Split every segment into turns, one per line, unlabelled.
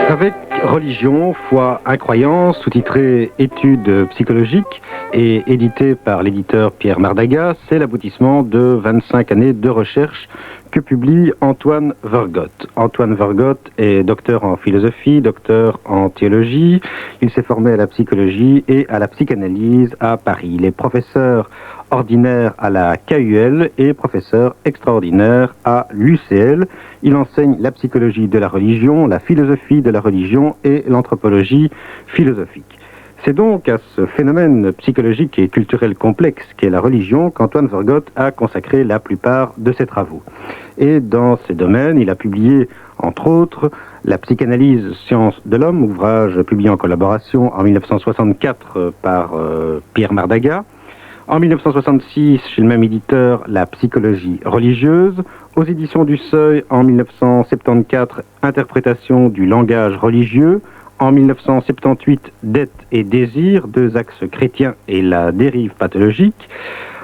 Avec Religion, foi, incroyance, sous-titré Études psychologiques et édité par l'éditeur Pierre Mardaga, c'est l'aboutissement de 25 années de recherche que publie Antoine Vergote. Antoine Vergote est docteur en philosophie, docteur en théologie. Il s'est formé à la psychologie et à la psychanalyse à Paris. Il est professeur ordinaire à la KUL et professeur extraordinaire à l'UCL. Il enseigne la psychologie de la religion, la philosophie de la religion et l'anthropologie philosophique. C'est donc à ce phénomène psychologique et culturel complexe qu'est la religion qu'Antoine Vergote a consacré la plupart de ses travaux. Et dans ces domaines, il a publié, entre autres, La psychanalyse, science de l'homme, ouvrage publié en collaboration en 1964 par Pierre Mardaga. En 1966, chez le même éditeur, La psychologie religieuse. Aux éditions du Seuil, en 1974, Interprétation du langage religieux. En 1978, Dette et désir, deux axes chrétiens et la dérive pathologique.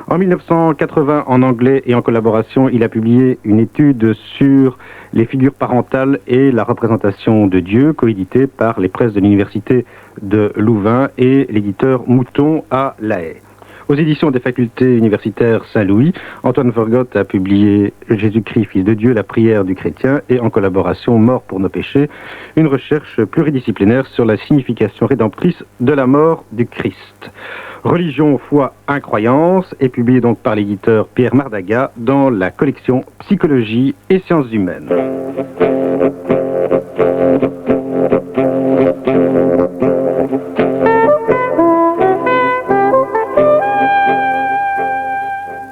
En 1980, en anglais et en collaboration, il a publié une étude sur les figures parentales et la représentation de Dieu, coéditée par les presses de l'Université de Louvain et l'éditeur Mouton à La Haye. Aux éditions des facultés universitaires Saint-Louis, Antoine Vergote a publié Jésus-Christ, Fils de Dieu, la prière du chrétien et en collaboration Mort pour nos péchés, une recherche pluridisciplinaire sur la signification rédemptrice de la mort du Christ. Religion, foi, incroyance est publié donc par l'éditeur Pierre Mardaga dans la collection Psychologie et sciences humaines.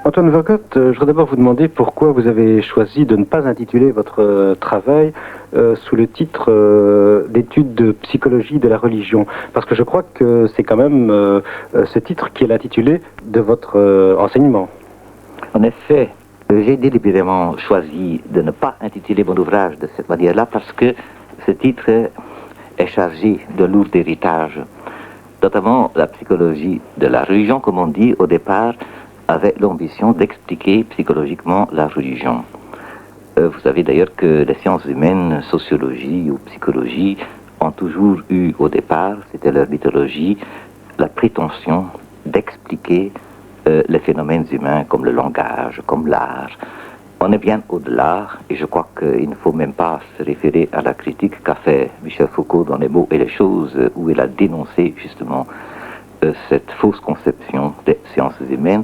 Antoine Vergote, je voudrais d'abord vous demander pourquoi vous avez choisi de ne pas intituler votre travail sous le titre d'études de psychologie de la religion. Parce que je crois que c'est quand même ce titre qui est l'intitulé de votre enseignement.
En effet, j'ai délibérément choisi de ne pas intituler mon ouvrage de cette manière-là parce que ce titre est chargé de lourd héritage. Notamment la psychologie de la religion, comme on dit au départ, avait l'ambition d'expliquer psychologiquement la religion. Vous savez d'ailleurs que les sciences humaines, sociologie ou psychologie, ont toujours eu au départ, c'était leur mythologie, la prétention d'expliquer les phénomènes humains comme le langage, comme l'art. On est bien au-delà, et je crois qu'il ne faut même pas se référer à la critique qu'a fait Michel Foucault dans Les mots et les choses, où il a dénoncé justement cette fausse conception des sciences humaines.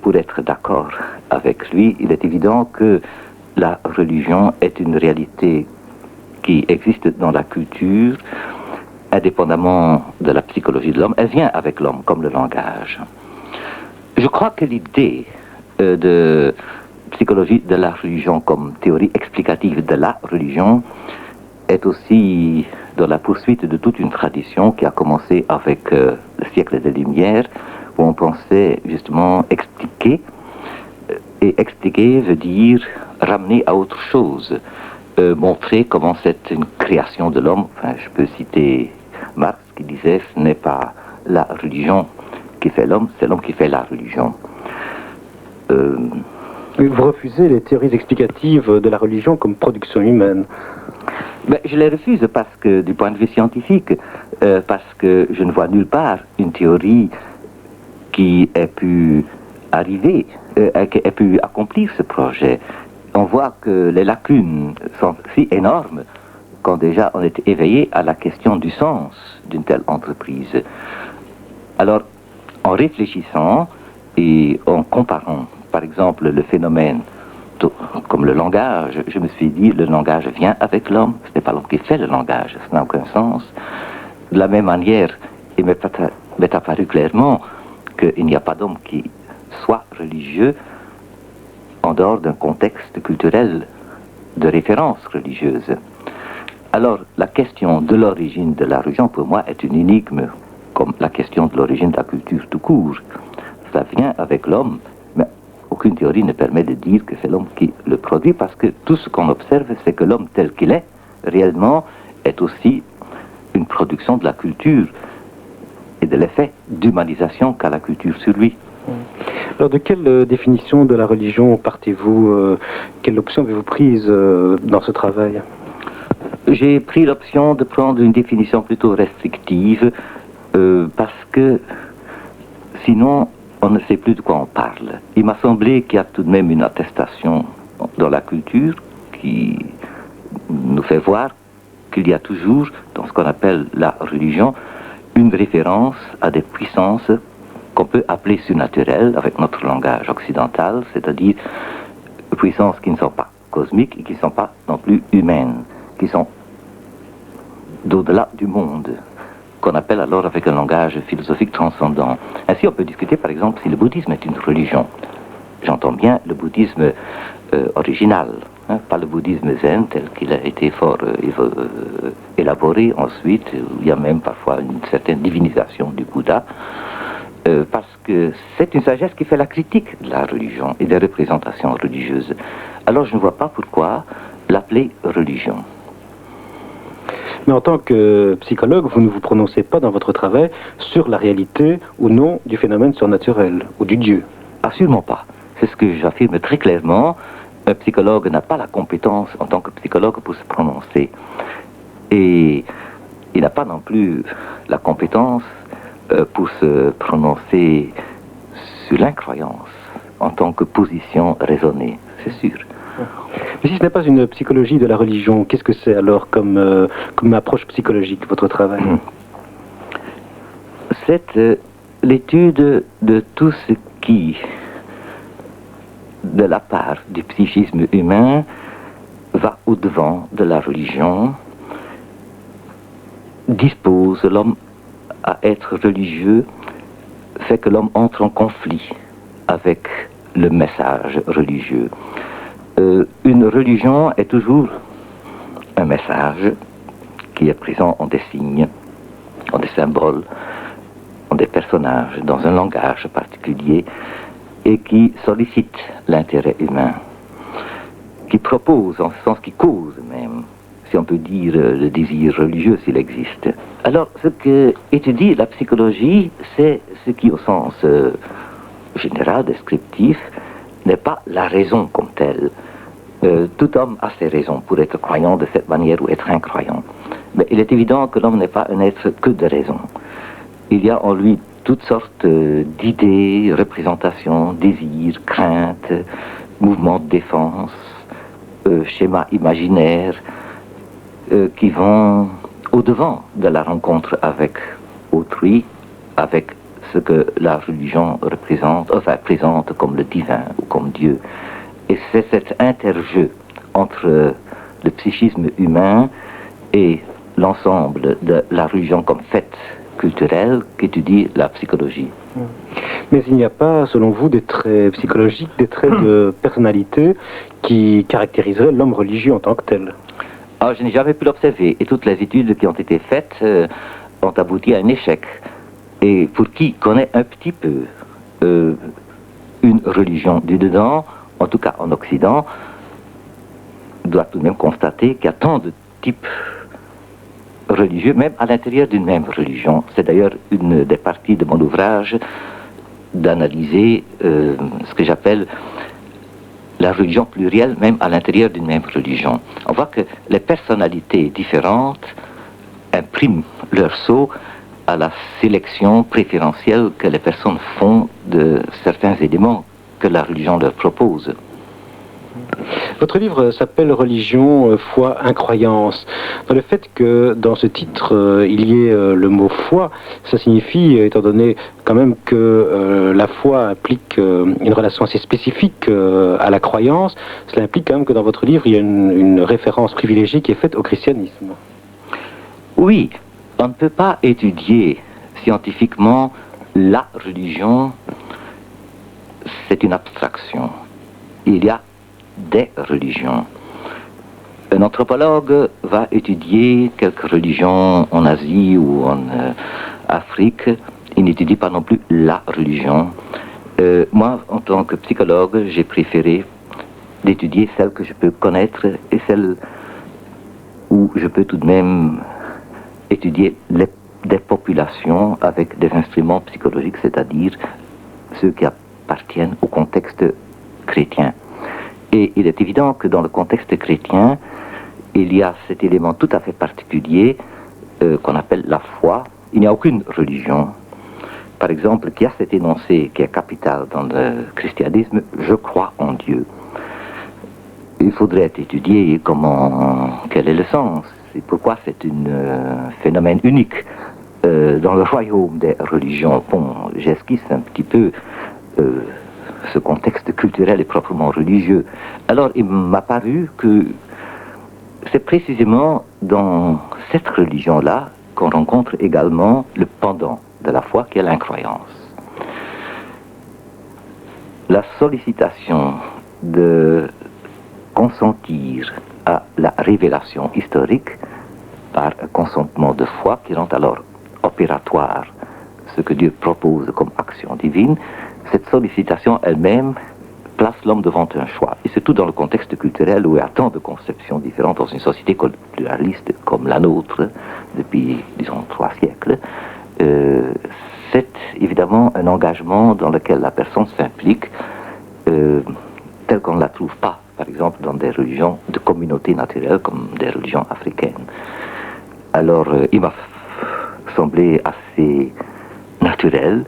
Pour être d'accord avec lui, il est évident que la religion est une réalité qui existe dans la culture, indépendamment de la psychologie de l'homme. Elle vient avec l'homme, comme le langage. Je crois que l'idée de psychologie de la religion comme théorie explicative de la religion est aussi dans la poursuite de toute une tradition qui a commencé avec le siècle des Lumières, où on pensait justement expliquer, et expliquer veut dire ramener à autre chose, montrer comment c'est une création de l'homme. Enfin, je peux citer Marx qui disait ce n'est pas la religion qui fait l'homme, c'est l'homme qui fait la religion.
Vous refusez les théories explicatives de la religion comme production humaine.
Mais je les refuse parce que, du point de vue scientifique, parce que je ne vois nulle part une théorie qui ait pu arriver, qui ait pu accomplir ce projet. On voit que les lacunes sont si énormes quand déjà on est éveillé à la question du sens d'une telle entreprise. Alors, en réfléchissant et en comparant, par exemple, le phénomène comme le langage, je me suis dit, le langage vient avec l'homme, ce n'est pas l'homme qui fait le langage, ça n'a aucun sens. De la même manière, il m'est apparu clairement qu'il n'y a pas d'homme qui soit religieux en dehors d'un contexte culturel de référence religieuse. Alors, la question de l'origine de la religion, pour moi, est une énigme, comme la question de l'origine de la culture tout court. Ça vient avec l'homme, mais aucune théorie ne permet de dire que c'est l'homme qui le produit, parce que tout ce qu'on observe, c'est que l'homme tel qu'il est, réellement, est aussi une production de la culture et de l'effet d'humanisation qu'a la culture sur lui.
Alors de quelle définition de la religion partez-vous Quelle option avez-vous prise dans ce travail?
J'ai pris l'option de prendre une définition plutôt restrictive parce que sinon on ne sait plus de quoi on parle. Il m'a semblé qu'il y a tout de même une attestation dans la culture qui nous fait voir qu'il y a toujours, dans ce qu'on appelle la religion, une référence à des puissances qu'on peut appeler surnaturelles avec notre langage occidental, c'est-à-dire puissances qui ne sont pas cosmiques et qui ne sont pas non plus humaines, qui sont d'au-delà du monde, qu'on appelle alors avec un langage philosophique transcendant. Ainsi, on peut discuter par exemple si le bouddhisme est une religion. J'entends bien le bouddhisme original, hein, pas le bouddhisme zen tel qu'il a été fort élaboré ensuite, où il y a même parfois une certaine divinisation du Bouddha, parce que c'est une sagesse qui fait la critique de la religion et des représentations religieuses. Alors je ne vois pas pourquoi l'appeler religion.
Mais en tant que psychologue, vous ne vous prononcez pas dans votre travail sur la réalité ou non du phénomène surnaturel ou du Dieu.
Absolument pas. C'est ce que j'affirme très clairement. Un psychologue n'a pas la compétence en tant que psychologue pour se prononcer. Et il n'a pas non plus la compétence pour se prononcer sur l'incroyance en tant que position raisonnée, c'est sûr.
Mais si ce n'est pas une psychologie de la religion, qu'est-ce que c'est alors comme approche psychologique, votre travail?
C'est l'étude de tout ce qui, de la part du psychisme humain, va au-devant de la religion, dispose l'homme à être religieux, fait que l'homme entre en conflit avec le message religieux. Une religion est toujours un message qui est présent en des signes, en des symboles, en des personnages, dans un langage particulier, et qui sollicite l'intérêt humain, qui propose, en ce sens qui cause même, si on peut dire, le désir religieux s'il existe. Alors, ce que étudie la psychologie, c'est ce qui, au sens général, descriptif, n'est pas la raison comme telle. Tout homme a ses raisons pour être croyant de cette manière ou être incroyant. Mais il est évident que l'homme n'est pas un être que de raison. Il y a en lui toutes sortes d'idées, représentations, désirs, craintes, mouvements de défense, schémas imaginaires qui vont au-devant de la rencontre avec autrui, avec ce que la religion présente comme le divin ou comme Dieu. Et c'est cet interjeu entre le psychisme humain et l'ensemble de la religion comme fait culturel qu'étudie la psychologie.
Mais il n'y a pas, selon vous, des traits psychologiques, des traits de personnalité qui caractériseraient l'homme religieux en tant que tel?
Ah, je n'ai jamais pu l'observer, et toutes les études qui ont été faites ont abouti à un échec. Et pour qui connaît un petit peu une religion du dedans, en tout cas en Occident, doit tout de même constater qu'il y a tant de types religieux, même à l'intérieur d'une même religion. C'est d'ailleurs une des parties de mon ouvrage d'analyser ce que j'appelle la religion plurielle, même à l'intérieur d'une même religion. On voit que les personnalités différentes impriment leur sceau à la sélection préférentielle que les personnes font de certains éléments que la religion leur propose.
Votre livre s'appelle Religion, foi, incroyance. Dans le fait que dans ce titre, il y ait le mot foi, ça signifie, étant donné quand même que la foi implique une relation assez spécifique à la croyance, cela implique quand même que dans votre livre, il y a une référence privilégiée qui est faite au christianisme.
Oui, on ne peut pas étudier scientifiquement la religion, c'est une abstraction. Il y a des religions. Un anthropologue va étudier quelques religions en Asie ou en Afrique. Il n'étudie pas non plus la religion. Moi, en tant que psychologue, j'ai préféré d'étudier celle que je peux connaître et celle où je peux tout de même étudier des populations avec des instruments psychologiques, c'est-à-dire ceux qui appartiennent au contexte chrétien. Et il est évident que dans le contexte chrétien, il y a cet élément tout à fait particulier qu'on appelle la foi. Il n'y a aucune religion, par exemple, qui a cet énoncé qui est capital dans le christianisme, je crois en Dieu. Il faudrait étudier quel est le sens, et pourquoi c'est un phénomène unique dans le royaume des religions. Bon, j'esquisse un petit peu ce contexte culturel et proprement religieux. Alors, il m'a paru que c'est précisément dans cette religion-là qu'on rencontre également le pendant de la foi qui est l'incroyance. La sollicitation de consentir à la révélation historique par un consentement de foi qui rend alors opératoire ce que Dieu propose comme action divine, cette sollicitation elle-même place l'homme devant un choix. Et surtout dans le contexte culturel où il y a tant de conceptions différentes dans une société pluraliste comme la nôtre, depuis, disons, 3 siècles, c'est évidemment un engagement dans lequel la personne s'implique tel qu'on ne la trouve pas, par exemple, dans des religions de communauté naturelle comme des religions africaines. Alors, il m'a semblé assez naturel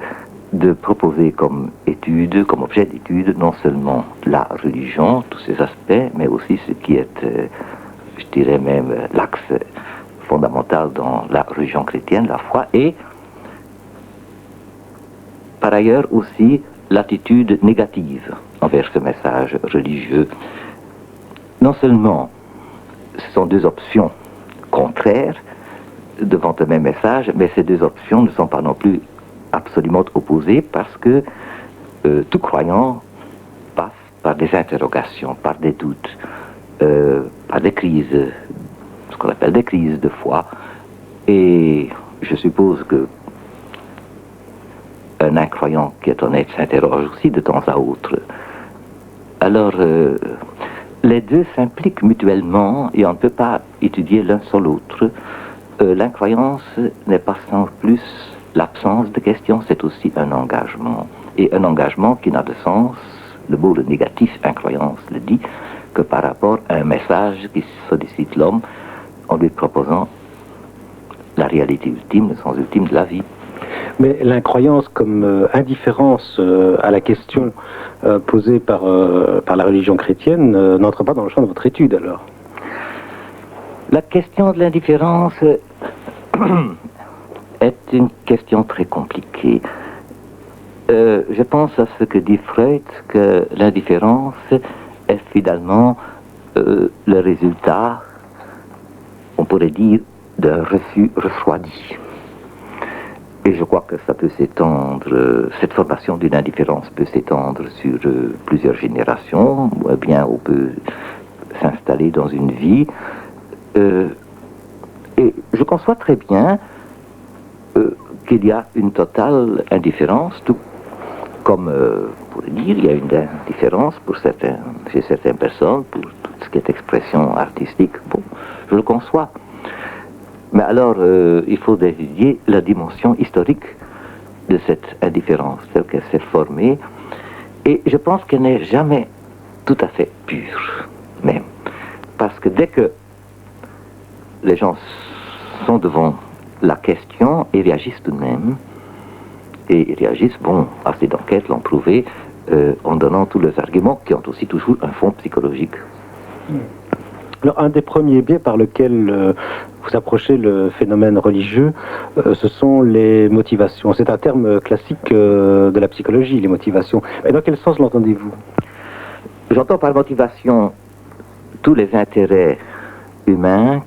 de proposer comme étude, comme objet d'étude, non seulement la religion, tous ses aspects, mais aussi ce qui est, je dirais même, l'axe fondamental dans la religion chrétienne, la foi, et par ailleurs aussi l'attitude négative envers ce message religieux. Non seulement ce sont 2 options contraires devant un même message, mais ces 2 options ne sont pas non plus absolument opposées parce que tout croyant passe par des interrogations, par des doutes, par des crises, ce qu'on appelle des crises de foi. Et je suppose que un incroyant qui est honnête s'interroge aussi de temps à autre. Alors, les 2 s'impliquent mutuellement et on ne peut pas étudier l'un sans l'autre. L'incroyance n'est pas sans plus l'absence de questions, c'est aussi un engagement. Et un engagement qui n'a de sens, le mot le négatif, incroyance, le dit, que par rapport à un message qui sollicite l'homme en lui proposant la réalité ultime, le sens ultime de la vie.
Mais l'incroyance comme indifférence à la question posée par la religion chrétienne n'entre pas dans le champ de votre étude alors?
La question de l'indifférence est une question très compliquée. Je pense à ce que dit Freud, que l'indifférence est finalement le résultat, on pourrait dire, d'un refus refroidi. Et je crois que ça peut s'étendre, cette formation d'une indifférence peut s'étendre sur plusieurs générations, ou bien on peut s'installer dans une vie. Et je conçois très bien qu'il y a une totale indifférence, tout comme, on pourrait dire, il y a une indifférence chez certaines personnes pour tout ce qui est expression artistique. Bon, je le conçois. Mais alors, il faut étudier la dimension historique de cette indifférence, telle qu'elle s'est formée. Et je pense qu'elle n'est jamais tout à fait pure, même. Parce que dès que les gens sont devant la question, ils réagissent tout de même. Et ils réagissent, bon, assez d'enquêtes l'ont prouvé, en donnant tous les arguments qui ont aussi toujours un fond psychologique.
Alors, un des premiers biais par lequel vous approchez le phénomène religieux, ce sont les motivations. C'est un terme classique de la psychologie, les motivations. Mais dans quel sens l'entendez-vous?
J'entends par motivation tous les intérêts humains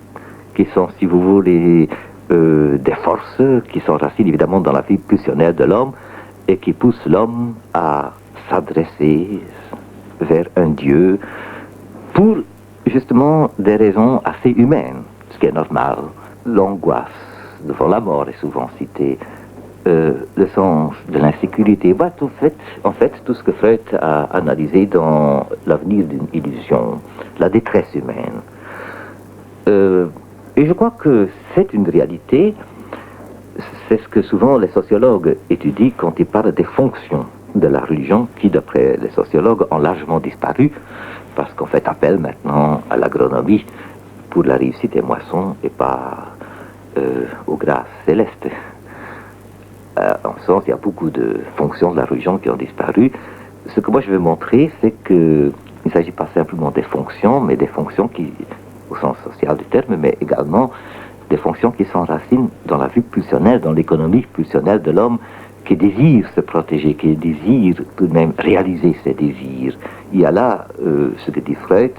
qui sont, si vous voulez, des forces qui sont racines évidemment dans la vie pulsionnelle de l'homme et qui poussent l'homme à s'adresser vers un Dieu pour justement des raisons assez humaines, ce qui est normal. L'angoisse devant la mort est souvent citée, le sens de l'insécurité. Voilà, en fait, tout ce que Freud a analysé dans l'avenir d'une illusion, la détresse humaine. Et je crois que c'est une réalité, c'est ce que souvent les sociologues étudient quand ils parlent des fonctions de la religion qui, d'après les sociologues, ont largement disparu parce qu'on fait appel maintenant à l'agronomie pour la réussite des moissons et pas aux grâces célestes. En ce sens, il y a beaucoup de fonctions de la religion qui ont disparu. Ce que moi je veux montrer, c'est qu'il ne s'agit pas simplement des fonctions, mais des fonctions qui, au sens social du terme, mais également des fonctions qui s'enracinent dans la vie pulsionnelle, dans l'économie pulsionnelle de l'homme qui désire se protéger, qui désire tout de même réaliser ses désirs. Il y a là, ce que dit Freud,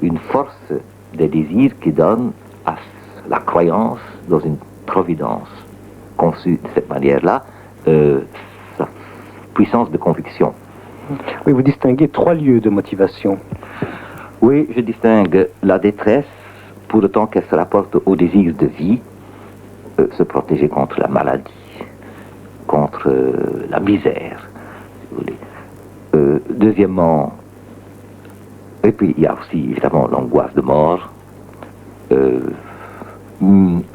une force des désirs qui donne à la croyance dans une providence conçue de cette manière-là, sa puissance de conviction.
Oui, vous distinguez 3 lieux de motivation.
Oui, je distingue la détresse, pour autant qu'elle se rapporte au désir de vie, se protéger contre la maladie, contre la misère, si vous voulez. Deuxièmement, et puis il y a aussi évidemment l'angoisse de mort.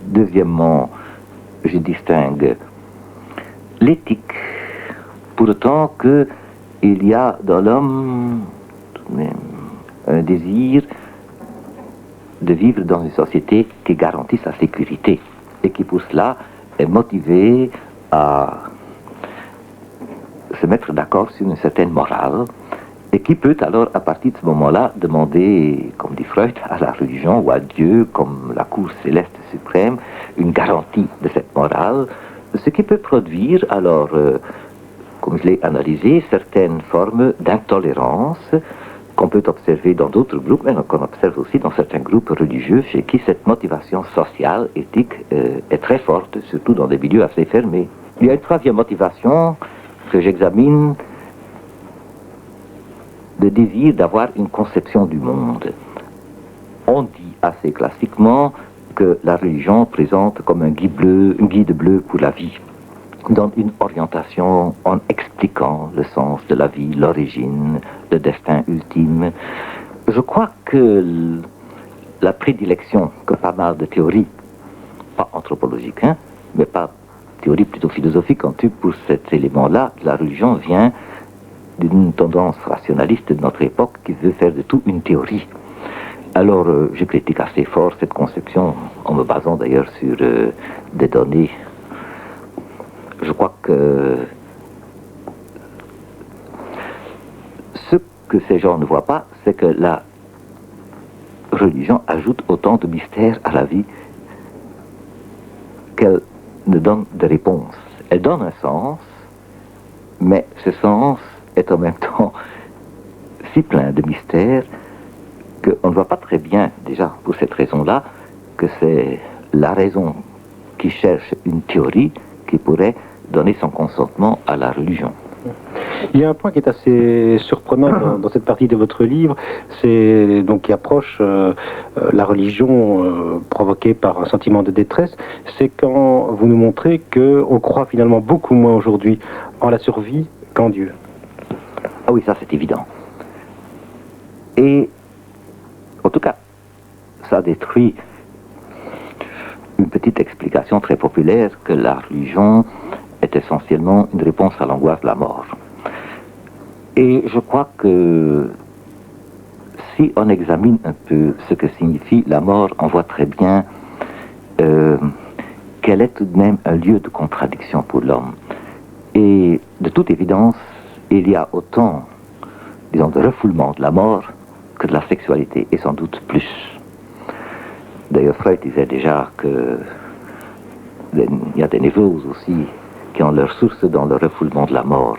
Deuxièmement, je distingue l'éthique, pour autant qu'il y a dans l'homme tout de même un désir de vivre dans une société qui garantit sa sécurité et qui pour cela est motivé à se mettre d'accord sur une certaine morale et qui peut alors à partir de ce moment-là demander, comme dit Freud, à la religion ou à Dieu comme la cour céleste suprême une garantie de cette morale, ce qui peut produire alors, comme je l'ai analysé, certaines formes d'intolérance qu'on peut observer dans d'autres groupes, mais qu'on observe aussi dans certains groupes religieux chez qui cette motivation sociale, éthique, est très forte, surtout dans des milieux assez fermés. Il y a une troisième motivation que j'examine, le désir d'avoir une conception du monde. On dit assez classiquement que la religion présente comme un guide bleu pour la vie, donne une orientation en expliquant le sens de la vie, l'origine, le destin ultime. Je crois que la prédilection que pas mal de théories, pas anthropologiques, mais pas théories plutôt philosophiques en tout pour cet élément-là, de la religion vient d'une tendance rationaliste de notre époque qui veut faire de tout une théorie. Alors, je critique assez fort cette conception, en me basant d'ailleurs sur des données. Je crois que ce que ces gens ne voient pas, c'est que la religion ajoute autant de mystères à la vie qu'elle ne donne de réponse. Elle donne un sens, mais ce sens est en même temps si plein de mystères qu'on ne voit pas très bien, déjà pour cette raison-là, que c'est la raison qui cherche une théorie qui pourrait donner son consentement à la religion.
Il y a un point qui est assez surprenant dans cette partie de votre livre, c'est donc qui approche la religion provoquée par un sentiment de détresse, c'est quand vous nous montrez qu'on croit finalement beaucoup moins aujourd'hui en la survie qu'en Dieu.
Ah oui, ça c'est évident. Et en tout cas, ça détruit une petite explication très populaire que la religion est essentiellement une réponse à l'angoisse de la mort. Et je crois que si on examine un peu ce que signifie la mort, on voit très bien qu'elle est tout de même un lieu de contradiction pour l'homme. Et de toute évidence, il y a autant, disons, de refoulement de la mort que de la sexualité, et sans doute plus. D'ailleurs, Freud disait déjà que il y a des névroses aussi qui ont leur source dans le refoulement de la mort.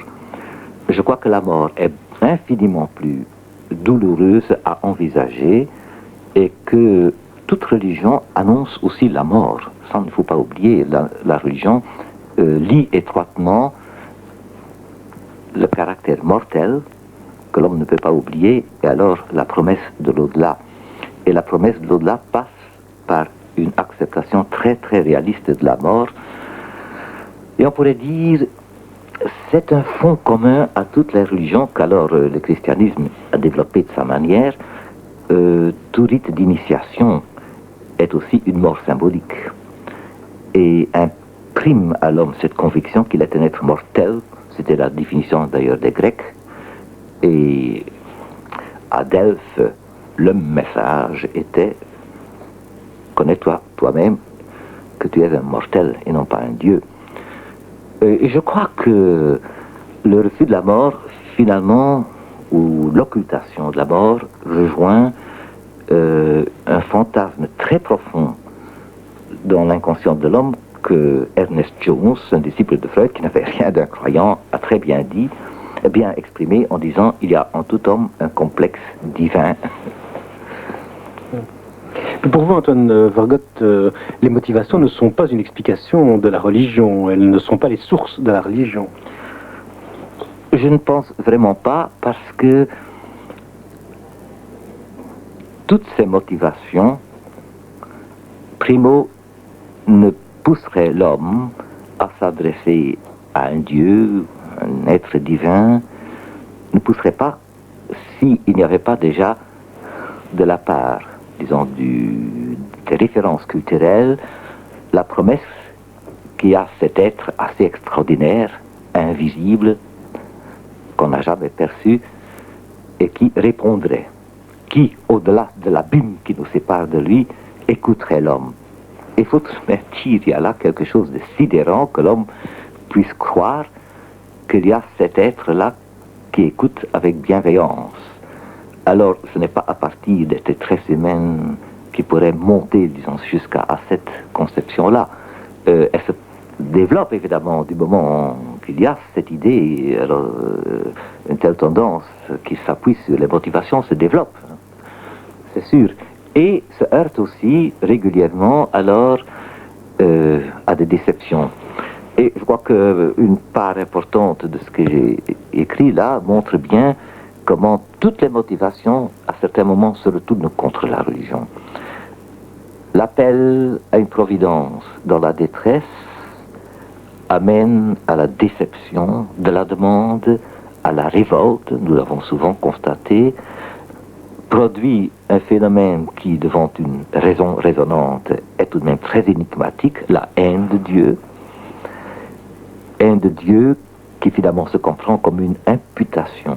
Je crois que la mort est infiniment plus douloureuse à envisager et que toute religion annonce aussi la mort. Ça, il ne faut pas oublier, la religion lie étroitement le caractère mortel que l'homme ne peut pas oublier et alors la promesse de l'au-delà. Et la promesse de l'au-delà passe par une acceptation très très réaliste de la mort. Et on pourrait dire, c'est un fond commun à toutes les religions qu'alors le christianisme a développé de sa manière. Tout rite d'initiation est aussi une mort symbolique et imprime à l'homme cette conviction qu'il est un être mortel. C'était la définition d'ailleurs des Grecs. Et à Delphes, le message était connais toi-même que tu es un mortel et non pas un Dieu. Et je crois que le refus de la mort, finalement, ou l'occultation de la mort, rejoint un fantasme très profond dans l'inconscient de l'homme que Ernest Jones, un disciple de Freud qui n'avait rien d'un croyant, a très bien dit, bien exprimé en disant « il y a en tout homme un complexe divin ».
Pour vous, Antoine Vargotte, les motivations ne sont pas une explication de la religion, elles ne sont pas les sources de la religion.
Je ne pense vraiment pas, parce que toutes ces motivations, primo, ne pousseraient l'homme à s'adresser à un Dieu, un être divin, ne pousseraient pas s'il n'y avait pas déjà de la part, disons, des références culturelles, la promesse qu'il y a cet être assez extraordinaire, invisible, qu'on n'a jamais perçu, et qui répondrait, qui, au-delà de l'abîme qui nous sépare de lui, écouterait l'homme. Il faut tout de même dire, il y a là quelque chose de sidérant que l'homme puisse croire qu'il y a cet être-là qui écoute avec bienveillance. Alors, ce n'est pas à partir des tresses humaines qui pourraient monter, disons, jusqu'à cette conception-là. Elle se développe évidemment du moment qu'il y a cette idée, alors, une telle tendance qui s'appuie sur les motivations se développe, c'est sûr, et se heurte aussi régulièrement alors à des déceptions. Et je crois qu'une part importante de ce que j'ai écrit là montre bien comment toutes les motivations, à certains moments, se retournent contre la religion. L'appel à une providence dans la détresse amène à la déception, de la demande à la révolte, nous l'avons souvent constaté, produit un phénomène qui, devant une raison raisonnante, est tout de même très énigmatique, la haine de Dieu. Haine de Dieu qui finalement se comprend comme une imputation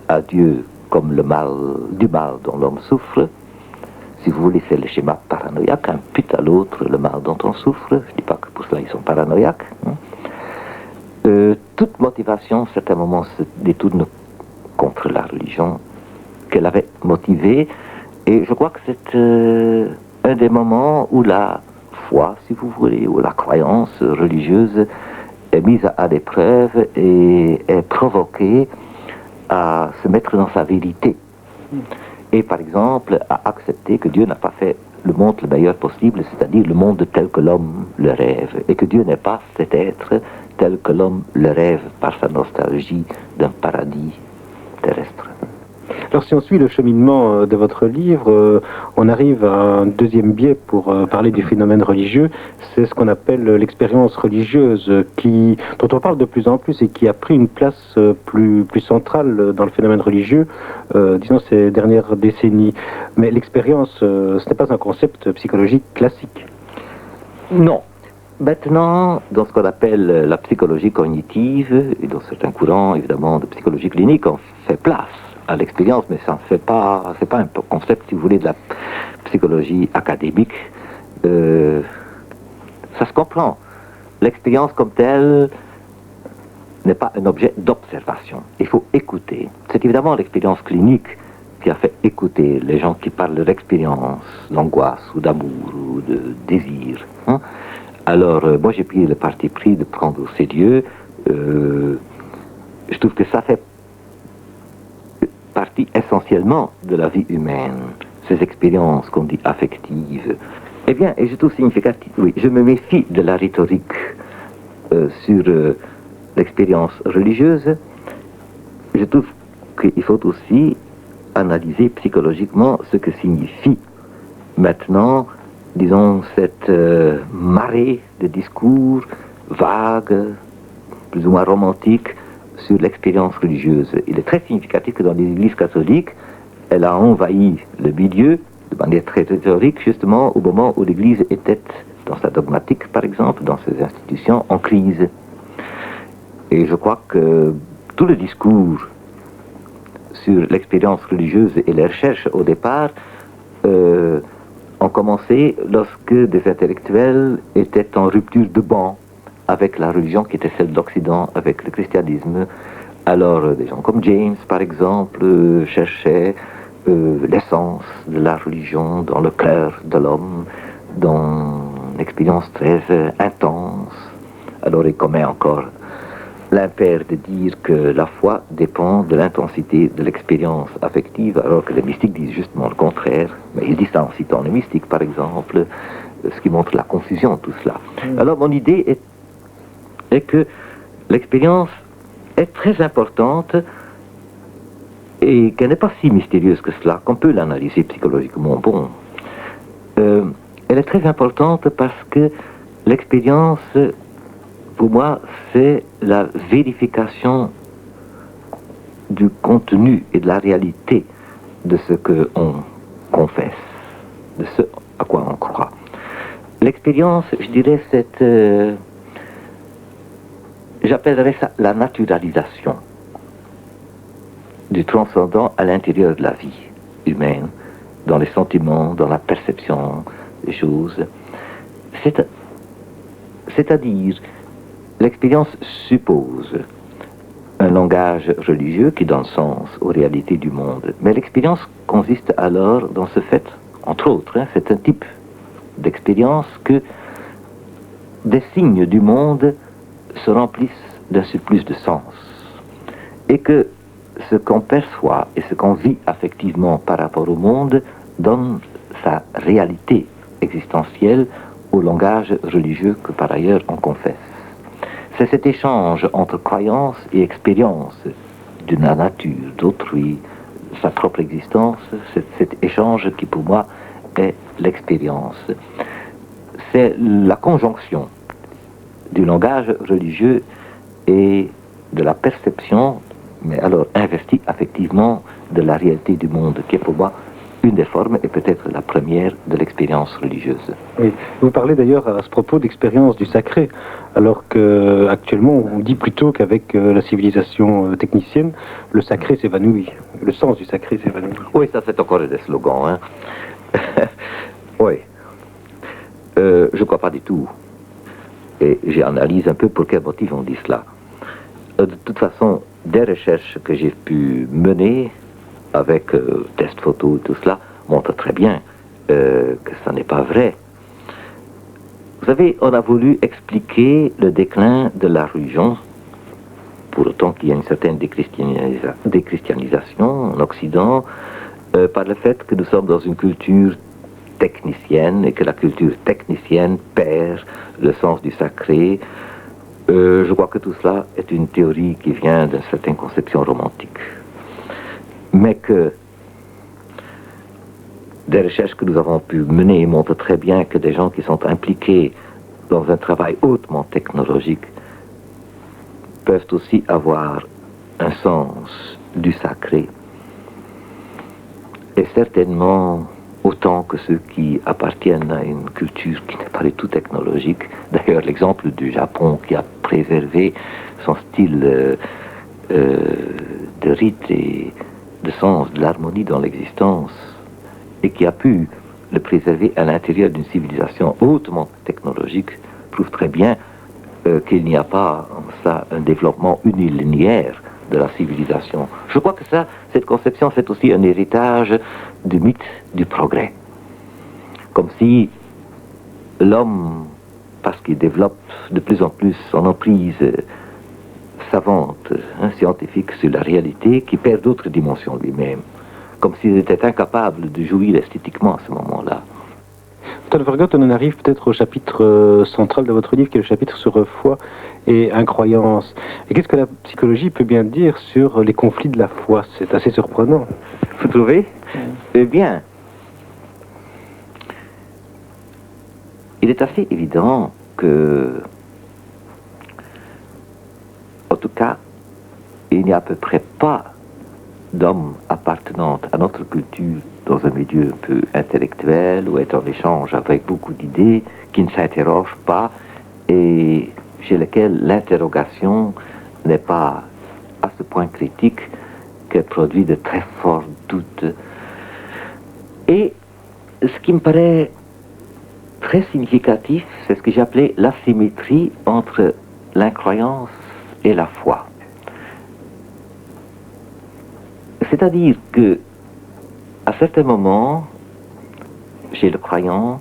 à Dieu comme le mal, du mal dont l'homme souffre. Si vous voulez, c'est le schéma paranoïaque, impute à l'autre le mal dont on souffre. Je ne dis pas que pour cela ils sont paranoïaques. Toute motivation, à certains moments, se détourne contre la religion qu'elle avait motivée. Et je crois que c'est un des moments où la foi, si vous voulez, ou la croyance religieuse est mise à l'épreuve et est provoquée à se mettre dans sa vérité. Et par exemple, à accepter que Dieu n'a pas fait le monde le meilleur possible, c'est-à-dire le monde tel que l'homme le rêve, et que Dieu n'est pas cet être tel que l'homme le rêve par sa nostalgie d'un paradis terrestre.
Alors si on suit le cheminement de votre livre, on arrive à un deuxième biais pour parler du phénomène religieux, c'est ce qu'on appelle l'expérience religieuse, dont on parle de plus en plus et qui a pris une place plus centrale dans le phénomène religieux, disons ces dernières décennies. Mais l'expérience, ce n'est pas un concept psychologique classique.
Non. Maintenant, dans ce qu'on appelle la psychologie cognitive, et dans certains courants, évidemment, de psychologie clinique, on fait place à l'expérience, mais ça ne fait pas, c'est pas un concept, si vous voulez, de la psychologie académique. Ça se comprend. L'expérience comme telle n'est pas un objet d'observation. Il faut écouter. C'est évidemment l'expérience clinique qui a fait écouter les gens qui parlent de l'expérience, d'angoisse ou d'amour ou de désir. Hein. Alors, moi j'ai pris le parti pris de prendre au sérieux. Je trouve que ça fait partie essentiellement de la vie humaine, ces expériences qu'on dit affectives. Eh bien, et je trouve significatif, oui, je me méfie de la rhétorique sur l'expérience religieuse. Je trouve qu'il faut aussi analyser psychologiquement ce que signifie maintenant, disons, cette marée de discours vagues, plus ou moins romantiques, sur l'expérience religieuse. Il est très significatif que dans les églises catholiques, elle a envahi le milieu de manière très rhétorique, justement au moment où l'Église était, dans sa dogmatique par exemple, dans ses institutions, en crise. Et je crois que tout le discours sur l'expérience religieuse et les recherches au départ ont commencé lorsque des intellectuels étaient en rupture de banc avec la religion qui était celle d'Occident, avec le christianisme. Alors, des gens comme James, par exemple, cherchaient l'essence de la religion dans le cœur de l'homme, dans une expérience très intense. Alors, il commet encore l'impair de dire que la foi dépend de l'intensité de l'expérience affective, alors que les mystiques disent justement le contraire. Mais ils disent ça en citant les mystiques, par exemple, ce qui montre la confusion de tout cela. Alors, mon idée est que l'expérience est très importante et qu'elle n'est pas si mystérieuse que cela, qu'on peut l'analyser psychologiquement. Bon, elle est très importante parce que l'expérience, pour moi, c'est la vérification du contenu et de la réalité de ce qu'on confesse, de ce à quoi on croit. L'expérience, je dirais, c'est... j'appellerais ça la naturalisation du transcendant à l'intérieur de la vie humaine, dans les sentiments, dans la perception des choses. C'est-à-dire, l'expérience suppose un langage religieux qui donne sens aux réalités du monde. Mais l'expérience consiste alors dans ce fait, entre autres, c'est un type d'expérience que des signes du monde se remplissent d'un surplus de sens. Et que ce qu'on perçoit et ce qu'on vit affectivement par rapport au monde donne sa réalité existentielle au langage religieux que par ailleurs on confesse. C'est cet échange entre croyance et expérience de la nature, d'autrui, sa propre existence, cet échange qui pour moi est l'expérience. C'est la conjonction du langage religieux et de la perception, mais alors investie affectivement de la réalité du monde, qui est pour moi une des formes et peut-être la première de l'expérience religieuse.
Oui. Vous parlez d'ailleurs à ce propos d'expérience du sacré, alors qu'actuellement on dit plutôt qu'avec la civilisation technicienne, le sacré s'évanouit, le sens du sacré s'évanouit.
Oui, ça c'est encore des slogans. Oui. Je ne crois pas du tout. Et j'analyse un peu pour quel motif on dit cela. De toute façon, des recherches que j'ai pu mener avec tests photos et tout cela montrent très bien que ça n'est pas vrai. Vous savez, on a voulu expliquer le déclin de la religion, pour autant qu'il y a une certaine déchristianisation en Occident, par le fait que nous sommes dans une culture technicienne et que la culture technicienne perd le sens du sacré. Je crois que tout cela est une théorie qui vient d'une certaine conception romantique. Mais que des recherches que nous avons pu mener montrent très bien que des gens qui sont impliqués dans un travail hautement technologique peuvent aussi avoir un sens du sacré. Et certainement autant que ceux qui appartiennent à une culture qui n'est pas du tout technologique. D'ailleurs, l'exemple du Japon qui a préservé son style de rite et de sens, de l'harmonie dans l'existence, et qui a pu le préserver à l'intérieur d'une civilisation hautement technologique, prouve très bien qu'il n'y a pas en ça un développement unilinéaire de la civilisation. Je crois que ça, cette conception, c'est aussi un héritage du mythe du progrès. Comme si l'homme, parce qu'il développe de plus en plus son emprise savante, scientifique sur la réalité, qui perd d'autres dimensions lui-même. Comme s'il était incapable de jouir esthétiquement à ce moment-là.
Todd Vergot, on en arrive peut-être au chapitre central de votre livre, qui est le chapitre sur foi et incroyance. Et qu'est-ce que la psychologie peut bien dire sur les conflits de la foi? C'est assez surprenant.
Vous trouvez? Eh bien, il est assez évident que, en tout cas, il n'y a à peu près pas d'hommes appartenant à notre culture dans un milieu un peu intellectuel ou être en échange avec beaucoup d'idées qui ne s'interrogent pas et chez lesquels l'interrogation n'est pas à ce point critique qu'elle produit de très forts doutes. Et ce qui me paraît très significatif, c'est ce que j'appelais l'asymétrie entre l'incroyance et la foi. C'est-à-dire que, à certains moments, chez le croyant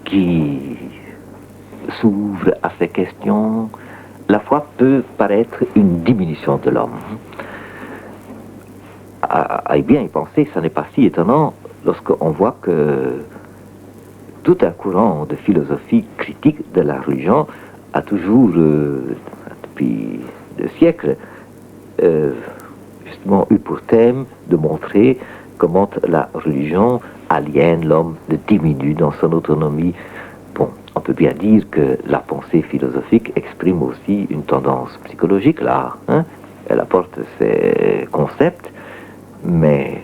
qui s'ouvre à ces questions, la foi peut paraître une diminution de l'homme. À bien y penser, ça n'est pas si étonnant lorsqu'on voit que tout un courant de philosophie critique de la religion a toujours, depuis des siècles, justement eu pour thème de montrer comment la religion aliène l'homme, le diminue dans son autonomie. Bon, on peut bien dire que la pensée philosophique exprime aussi une tendance psychologique, là. Hein? Elle apporte ses concepts, mais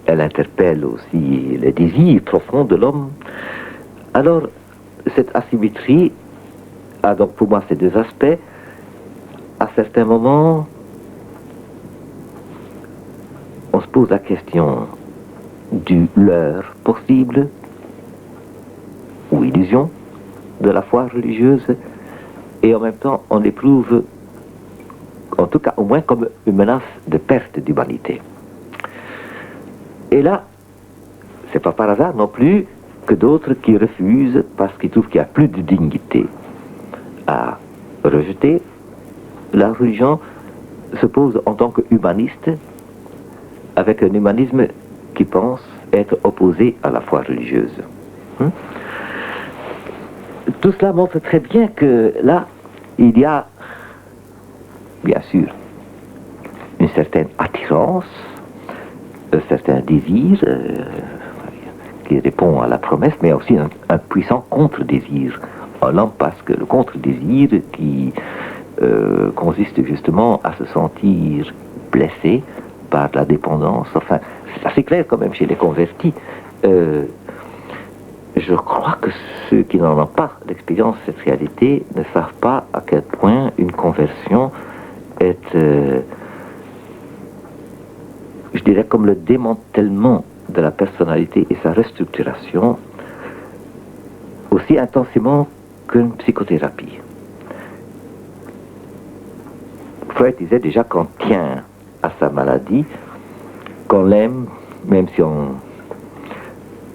elle interpelle aussi les désirs profonds de l'homme. Alors, cette asymétrie a donc pour moi ces deux aspects. À certains moments, on se pose la question du leurre possible ou illusion de la foi religieuse, et en même temps on éprouve, en tout cas au moins comme une menace de perte d'humanité. Et là, c'est pas par hasard non plus que d'autres qui refusent parce qu'ils trouvent qu'il n'y a plus de dignité à rejeter la religion se posent en tant qu'humanistes, avec un humanisme qui pense être opposé à la foi religieuse. Tout cela montre très bien que là, il y a, bien sûr, une certaine attirance, un certain désir qui répond à la promesse, mais aussi un puissant contre-désir en l'homme, parce que le contre-désir qui consiste justement à se sentir blessé par la dépendance, enfin, c'est assez clair quand même chez les convertis. Je crois que ceux qui n'en ont pas l'expérience de cette réalité ne savent pas à quel point une conversion est, je dirais, comme le démantèlement de la personnalité et sa restructuration aussi intensément qu'une psychothérapie. Freud disait déjà qu'on tient à sa maladie, qu'on l'aime, même si on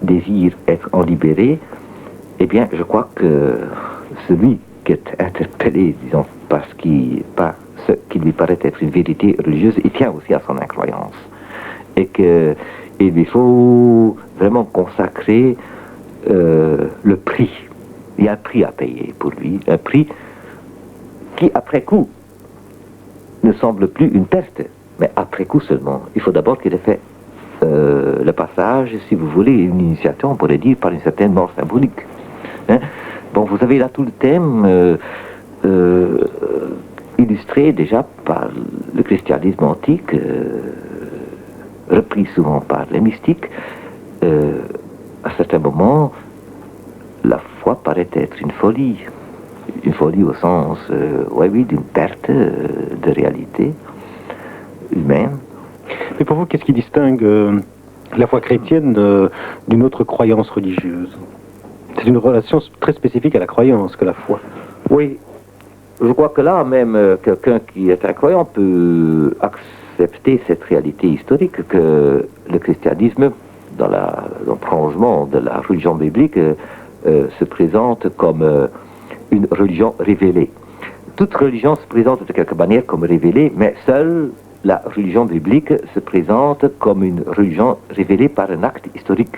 désire être en libéré. Eh bien, je crois que celui qui est interpellé, disons, par ce qui lui paraît être une vérité religieuse, il tient aussi à son incroyance. Et qu'il lui faut vraiment consacrer le prix. Il y a un prix à payer pour lui, un prix qui, après coup, ne semble plus une perte, mais après coup seulement. Il faut d'abord qu'il ait fait le passage, si vous voulez, une initiation, on pourrait dire, par une certaine mort symbolique. Hein? Bon, vous avez là tout le thème illustré déjà par le christianisme antique, repris souvent par les mystiques. À certains moments, la foi paraît être une folie au sens, oui, d'une perte de réalité humaine.
Mais pour vous, qu'est-ce qui distingue la foi chrétienne d'une autre croyance religieuse? C'est une relation très spécifique à la croyance que la foi.
Oui, je crois que là, même quelqu'un qui est incroyant peut accepter cette réalité historique que le christianisme, dans le prolongement de la religion biblique, se présente comme une religion révélée. Toute religion se présente de quelque manière comme révélée, mais seule la religion biblique se présente comme une religion révélée par un acte historique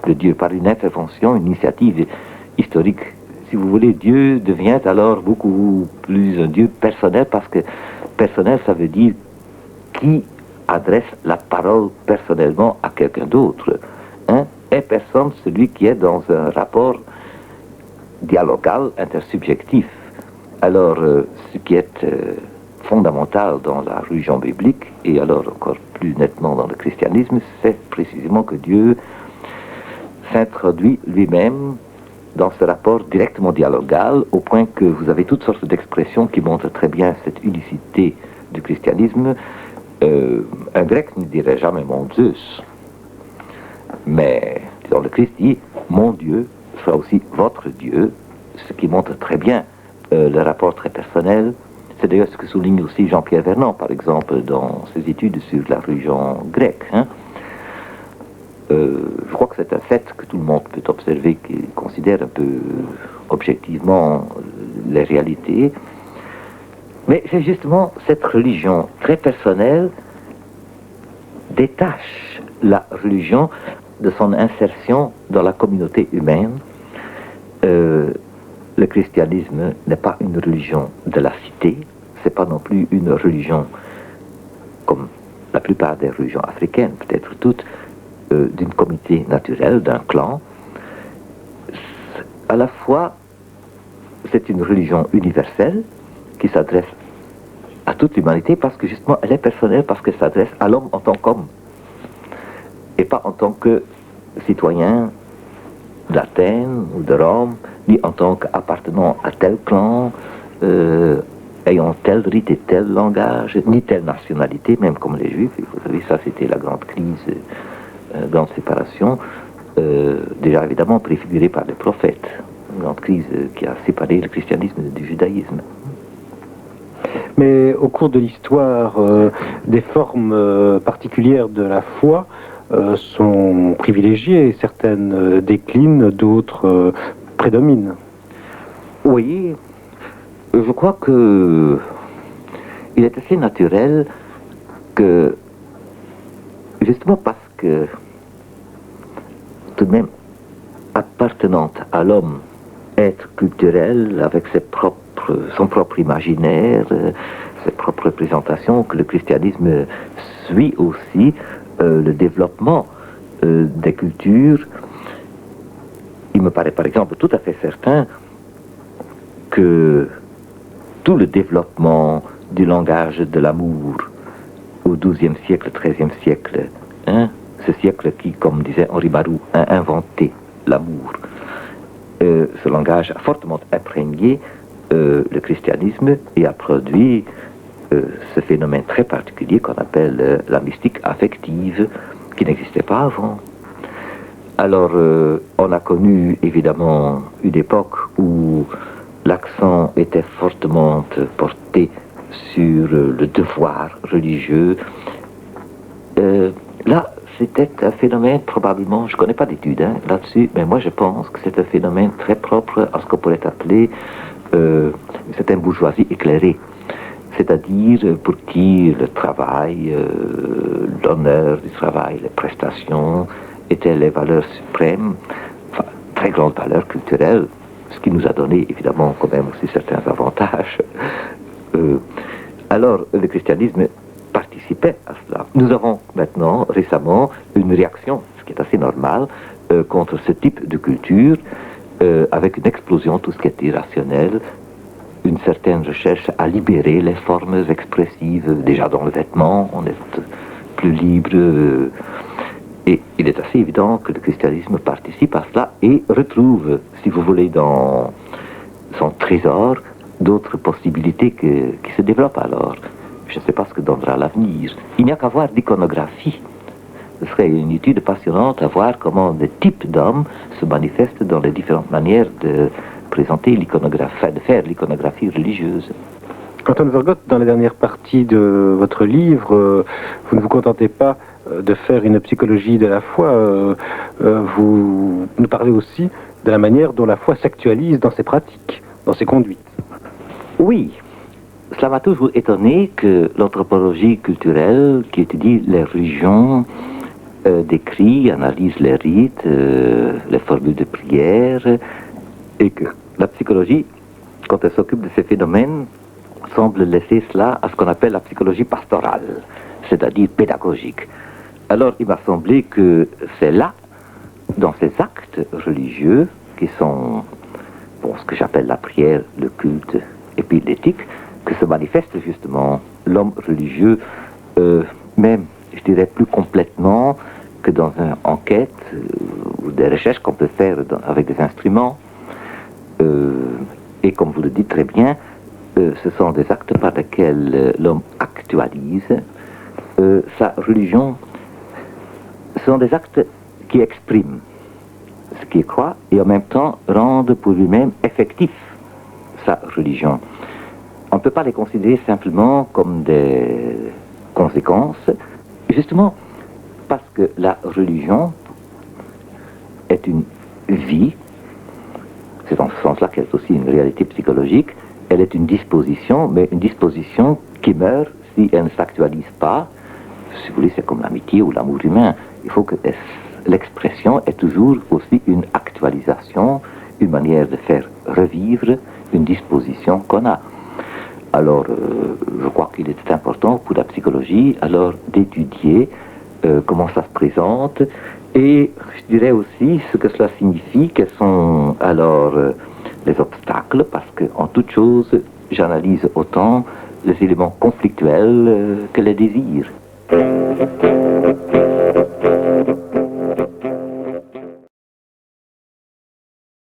de Dieu, par une intervention, une initiative historique. Si vous voulez, Dieu devient alors beaucoup plus un Dieu personnel, parce que personnel, ça veut dire qui adresse la parole personnellement à quelqu'un d'autre. Hein? Et personne, celui qui est dans un rapport dialogal, intersubjectif. Alors, ce qui est fondamental dans la religion biblique, et alors encore plus nettement dans le christianisme, c'est précisément que Dieu s'introduit lui-même dans ce rapport directement dialogal, au point que vous avez toutes sortes d'expressions qui montrent très bien cette unicité du christianisme. Un grec ne dirait jamais mon Zeus. Mais, disons, le Christ dit, mon Dieu sera aussi votre Dieu, ce qui montre très bien le rapport très personnel. C'est d'ailleurs ce que souligne aussi Jean-Pierre Vernant, par exemple, dans ses études sur la religion grecque. Je crois que c'est un fait que tout le monde peut observer, qui considère un peu objectivement les réalités. Mais c'est justement cette religion très personnelle détache la religion de son insertion dans la communauté humaine. Le christianisme n'est pas une religion de la cité, c'est pas non plus une religion comme la plupart des religions africaines, peut-être toutes, d'une communauté naturelle, d'un clan. À la fois, c'est une religion universelle qui s'adresse à toute l'humanité parce que justement elle est personnelle, parce qu'elle s'adresse à l'homme en tant qu'homme et pas en tant que citoyen d'Athènes ou de Rome, ni en tant qu'appartenant à tel clan, ayant tel rite et tel langage, ni telle nationalité, même comme les Juifs. Vous savez, ça c'était la grande crise, grande séparation, déjà évidemment préfigurée par les prophètes, une grande crise qui a séparé le christianisme du judaïsme.
Mais au cours de l'histoire, des formes particulières de la foi sont privilégiées, certaines déclinent, d'autres prédominent.
Oui, je crois que il est assez naturel que, justement parce que, tout de même, appartenant à l'homme, être culturel avec son propre imaginaire, ses propres représentations, que le christianisme suit aussi le développement des cultures. Il me paraît par exemple tout à fait certain que tout le développement du langage de l'amour au XIIe siècle, XIIIe siècle, ce siècle qui, comme disait Henri Barroux, a inventé l'amour, ce langage a fortement imprégné le christianisme et a produit ce phénomène très particulier qu'on appelle la mystique affective, qui n'existait pas avant. Alors, on a connu évidemment une époque où l'accent était fortement porté sur le devoir religieux. Là, c'était un phénomène probablement, je ne connais pas d'études là-dessus, mais moi je pense que c'est un phénomène très propre à ce qu'on pourrait appeler une certaine bourgeoisie éclairée. C'est-à-dire pour qui le travail, l'honneur du travail, les prestations étaient les valeurs suprêmes, enfin, très grandes valeurs culturelles, ce qui nous a donné évidemment quand même aussi certains avantages. Alors le christianisme participait à cela. Nous avons maintenant, récemment, une réaction, ce qui est assez normal, contre ce type de culture, avec une explosion, tout ce qui est irrationnel, une certaine recherche à libérer les formes expressives. Déjà dans le vêtement, on est plus libre. Et il est assez évident que le christianisme participe à cela et retrouve, si vous voulez, dans son trésor, d'autres possibilités qui se développent alors. Je ne sais pas ce que donnera l'avenir. Il n'y a qu'à voir l'iconographie. Ce serait une étude passionnante à voir comment des types d'hommes se manifestent dans les différentes manières de présenter l'iconographie, de faire l'iconographie religieuse.
Antoine Vergote, dans la dernière partie de votre livre, vous ne vous contentez pas de faire une psychologie de la foi, vous nous parlez aussi de la manière dont la foi s'actualise dans ses pratiques, dans ses conduites.
Oui, cela m'a toujours étonné que l'anthropologie culturelle, qui étudie les religions, décrit, analyse les rites, les formules de prière, et que la psychologie, quand elle s'occupe de ces phénomènes, semble laisser cela à ce qu'on appelle la psychologie pastorale, c'est-à-dire pédagogique. Alors il m'a semblé que c'est là, dans ces actes religieux, qui sont ce que j'appelle la prière, le culte et puis l'éthique, que se manifeste justement l'homme religieux, même, je dirais, plus complètement que dans une enquête ou des recherches qu'on peut faire avec des instruments. Et comme vous le dites très bien, ce sont des actes par lesquels l'homme actualise sa religion. Ce sont des actes qui exprime ce qu'il croit et en même temps rendre pour lui-même effectif sa religion. On ne peut pas les considérer simplement comme des conséquences, justement parce que la religion est une vie, c'est dans ce sens-là qu'elle est aussi une réalité psychologique, elle est une disposition, mais une disposition qui meurt si elle ne s'actualise pas. Si vous voulez, c'est comme l'amitié ou l'amour humain. Il faut que l'expression ait toujours aussi une actualisation, une manière de faire revivre une disposition qu'on a. Alors, je crois qu'il est important pour la psychologie, alors, d'étudier comment ça se présente, et je dirais aussi ce que cela signifie, quels sont alors les obstacles, parce qu'en toute chose, j'analyse autant les éléments conflictuels que les désirs.